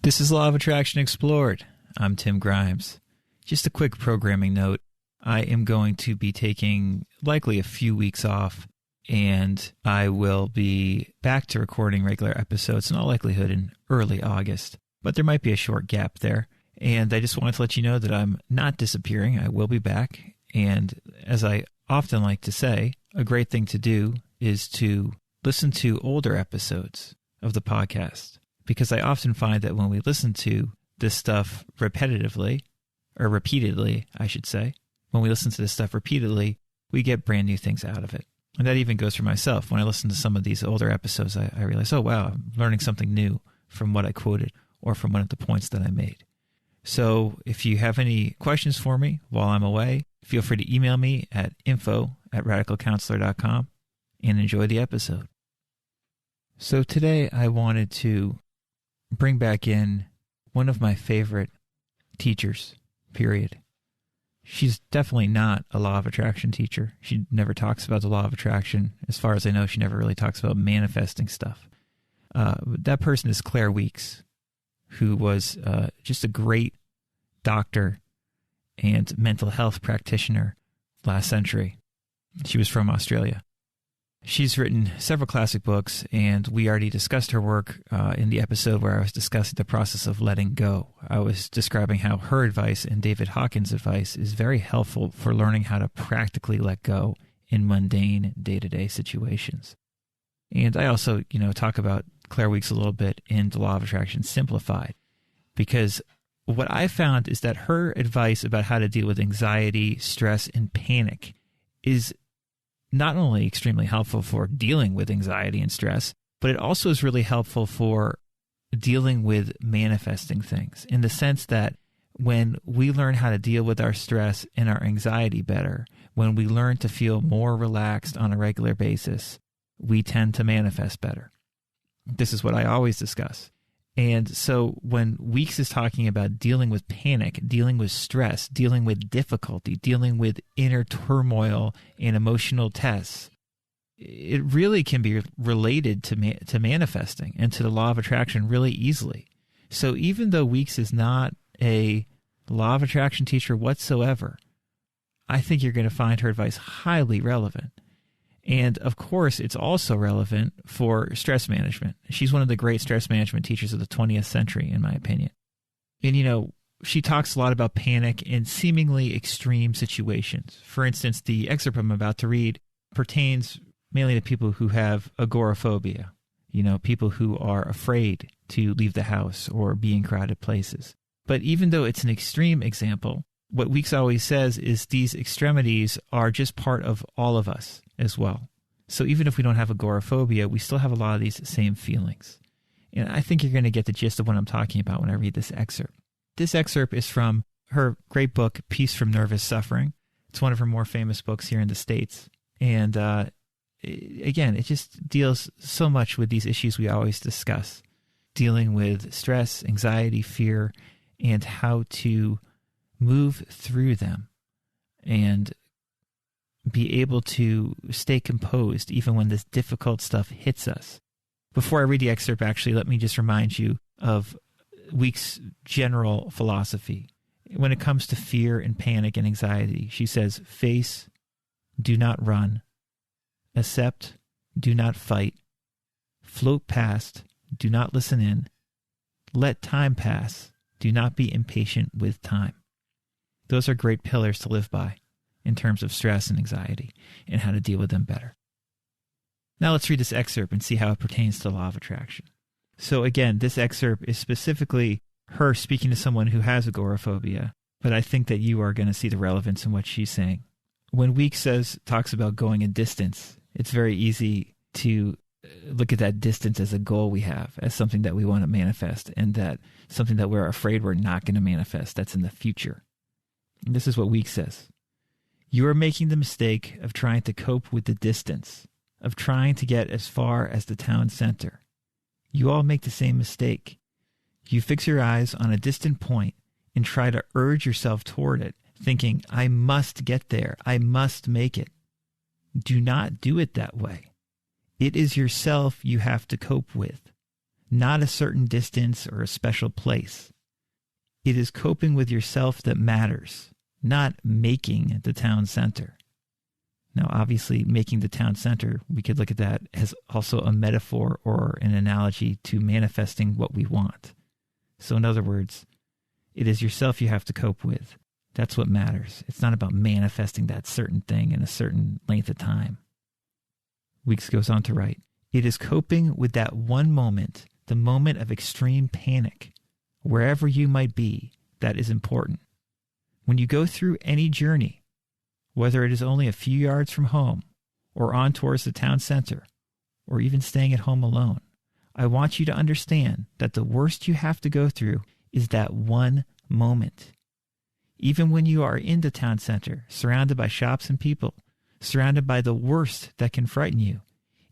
This is Law of Attraction Explored. I'm Tim Grimes. Just a quick programming note. I am going to be taking likely a few weeks off, and I will be back to recording regular episodes in all likelihood in early August. But there might be a short gap there. And I just wanted to let you know that I'm not disappearing. I will be back. And as I often like to say, a great thing to do is to listen to older episodes of the podcast. Because I often find that when we listen to this stuff repeatedly, I should say, when we listen to this stuff repeatedly, we get brand new things out of it. And that even goes for myself. When I listen to some of these older episodes, I realize, oh, wow, I'm learning something new from what I quoted or from one of the points that I made. So if you have any questions for me while I'm away, feel free to email me at info@radicalcounselor.com and enjoy the episode. So today I wanted to bring back in one of my favorite teachers, period. She's definitely not a law of attraction teacher. She never talks about the law of attraction. As far as I know, she never really talks about manifesting stuff. That person is Claire Weekes, who was just a great doctor and mental health practitioner last century. She was from Australia. She's written several classic books, and we already discussed her work in the episode where I was discussing the process of letting go. I was describing how her advice and David Hawkins' advice is very helpful for learning how to practically let go in mundane day-to-day situations. And I also, talk about Claire Weekes a little bit in The Law of Attraction Simplified, because what I found is that her advice about how to deal with anxiety, stress, and panic is not only extremely helpful for dealing with anxiety and stress, but it also is really helpful for dealing with manifesting things, in the sense that when we learn how to deal with our stress and our anxiety better, when we learn to feel more relaxed on a regular basis, we tend to manifest better. This is what I always discuss. And so when Weekes is talking about dealing with panic, dealing with stress, dealing with difficulty, dealing with inner turmoil and emotional tests, it really can be related to manifesting and to the law of attraction really easily. So even though Weekes is not a law of attraction teacher whatsoever, I think you're going to find her advice highly relevant. And of course, it's also relevant for stress management. She's one of the great stress management teachers of the 20th century, in my opinion. And, she talks a lot about panic in seemingly extreme situations. For instance, the excerpt I'm about to read pertains mainly to people who have agoraphobia, people who are afraid to leave the house or be in crowded places. But even though it's an extreme example, what Weekes always says is these extremities are just part of all of us as well. So even if we don't have agoraphobia, we still have a lot of these same feelings. And I think you're going to get the gist of what I'm talking about when I read this excerpt. This excerpt is from her great book, Peace from Nervous Suffering. It's one of her more famous books here in the States. And again, it just deals so much with these issues we always discuss, dealing with stress, anxiety, fear, and how to move through them and be able to stay composed even when this difficult stuff hits us. Before I read the excerpt, actually, let me just remind you of Weekes' general philosophy. When it comes to fear and panic and anxiety, she says, face, do not run. Accept, do not fight. Float past, do not listen in. Let time pass, do not be impatient with time. Those are great pillars to live by in terms of stress and anxiety and how to deal with them better. Now let's read this excerpt and see how it pertains to the law of attraction. So again, this excerpt is specifically her speaking to someone who has agoraphobia, but I think that you are going to see the relevance in what she's saying. When Weekes talks about going a distance, it's very easy to look at that distance as a goal we have, as something that we want to manifest, and that something that we're afraid we're not going to manifest, that's in the future. And this is what Weekes says. You are making the mistake of trying to cope with the distance, of trying to get as far as the town center. You all make the same mistake. You fix your eyes on a distant point and try to urge yourself toward it, thinking, I must get there, I must make it. Do not do it that way. It is yourself you have to cope with. not a certain distance or a special place. It is coping with yourself that matters, not making the town center. Now, obviously, making the town center, we could look at that as also a metaphor or an analogy to manifesting what we want. So in other words, it is yourself you have to cope with. That's what matters. It's not about manifesting that certain thing in a certain length of time. Weeks goes on to write, it is coping with that one moment, the moment of extreme panic, wherever you might be, that is important. When you go through any journey, whether it is only a few yards from home, or on towards the town center, or even staying at home alone, I want you to understand that the worst you have to go through is that one moment. Even when you are in the town center, surrounded by shops and people, surrounded by the worst that can frighten you,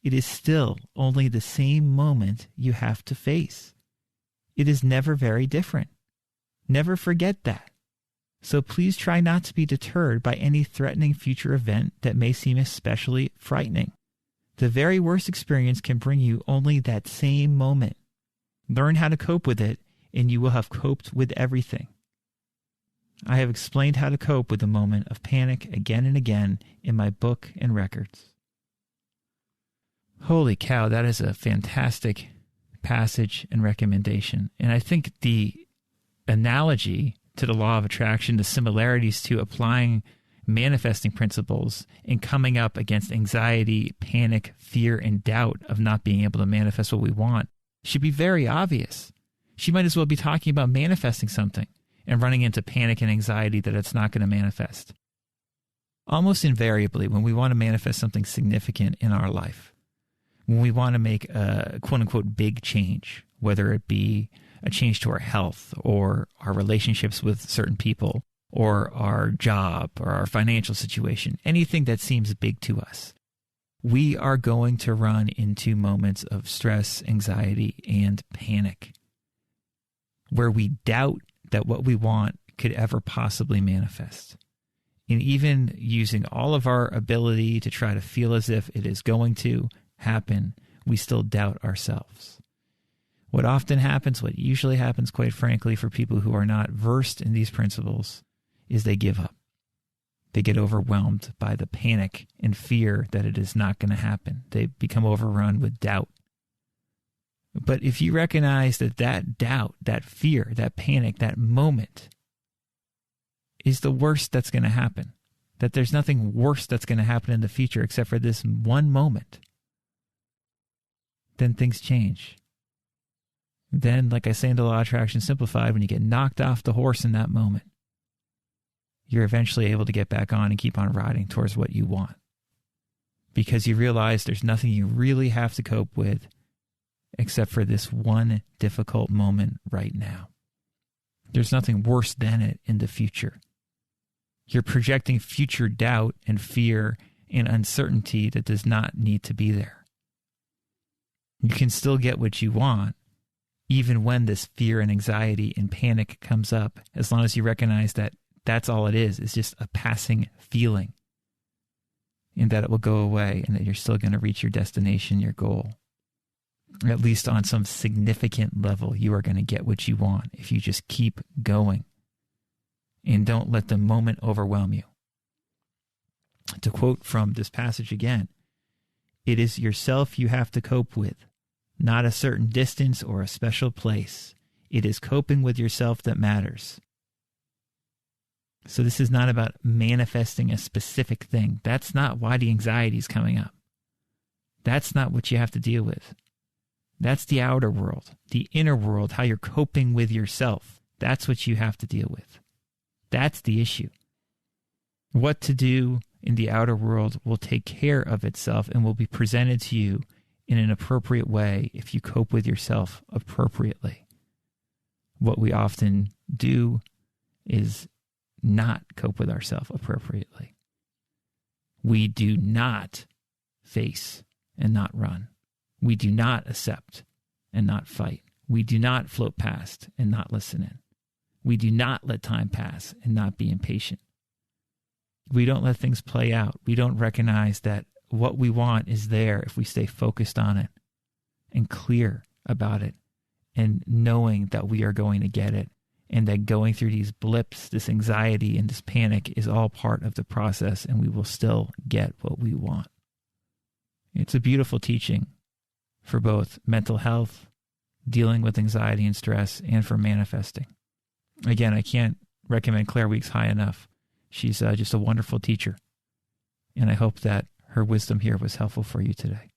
it is still only the same moment you have to face. It is never very different. Never forget that. So please try not to be deterred by any threatening future event that may seem especially frightening. The very worst experience can bring you only that same moment. Learn how to cope with it, and you will have coped with everything. I have explained how to cope with the moment of panic again and again in my book and records. Holy cow, that is a fantastic passage and recommendation. And I think the analogy to the law of attraction, the similarities to applying manifesting principles and coming up against anxiety, panic, fear, and doubt of not being able to manifest what we want should be very obvious. She might as well be talking about manifesting something and running into panic and anxiety that it's not going to manifest. Almost invariably, when we want to manifest something significant in our life, when we want to make a quote-unquote big change, whether it be a change to our health or our relationships with certain people or our job or our financial situation, anything that seems big to us, we are going to run into moments of stress, anxiety, and panic where we doubt that what we want could ever possibly manifest. And even using all of our ability to try to feel as if it is going to happen, we still doubt ourselves. What often happens, what usually happens, quite frankly, for people who are not versed in these principles, is they give up. They get overwhelmed by the panic and fear that it is not going to happen. They become overrun with doubt. But if you recognize that that doubt, that fear, that panic, that moment is the worst that's going to happen, that there's nothing worse that's going to happen in the future except for this one moment, then things change. Then, like I say in the Law of Attraction Simplified, when you get knocked off the horse in that moment, you're eventually able to get back on and keep on riding towards what you want. Because you realize there's nothing you really have to cope with except for this one difficult moment right now. There's nothing worse than it in the future. You're projecting future doubt and fear and uncertainty that does not need to be there. You can still get what you want, even when this fear and anxiety and panic comes up, as long as you recognize that that's all it is. It's just a passing feeling, and that it will go away and that you're still going to reach your destination, your goal. At least on some significant level, you are going to get what you want if you just keep going and don't let the moment overwhelm you. To quote from this passage again, it is yourself you have to cope with, not a certain distance or a special place. It is coping with yourself that matters. So this is not about manifesting a specific thing. That's not why the anxiety is coming up. That's not what you have to deal with. That's the outer world. The inner world, how you're coping with yourself. That's what you have to deal with. That's the issue. What to do in the outer world will take care of itself and will be presented to you in an appropriate way if you cope with yourself appropriately. What we often do is not cope with ourselves appropriately. We do not face and not run. We do not accept and not fight. We do not float past and not listen in. We do not let time pass and not be impatient. We don't let things play out. We don't recognize that what we want is there if we stay focused on it and clear about it and knowing that we are going to get it, and that going through these blips, this anxiety and this panic is all part of the process, and we will still get what we want. It's a beautiful teaching for both mental health, dealing with anxiety and stress, and for manifesting. Again, I can't recommend Claire Weeks high enough. She's just a wonderful teacher. And I hope that her wisdom here was helpful for you today.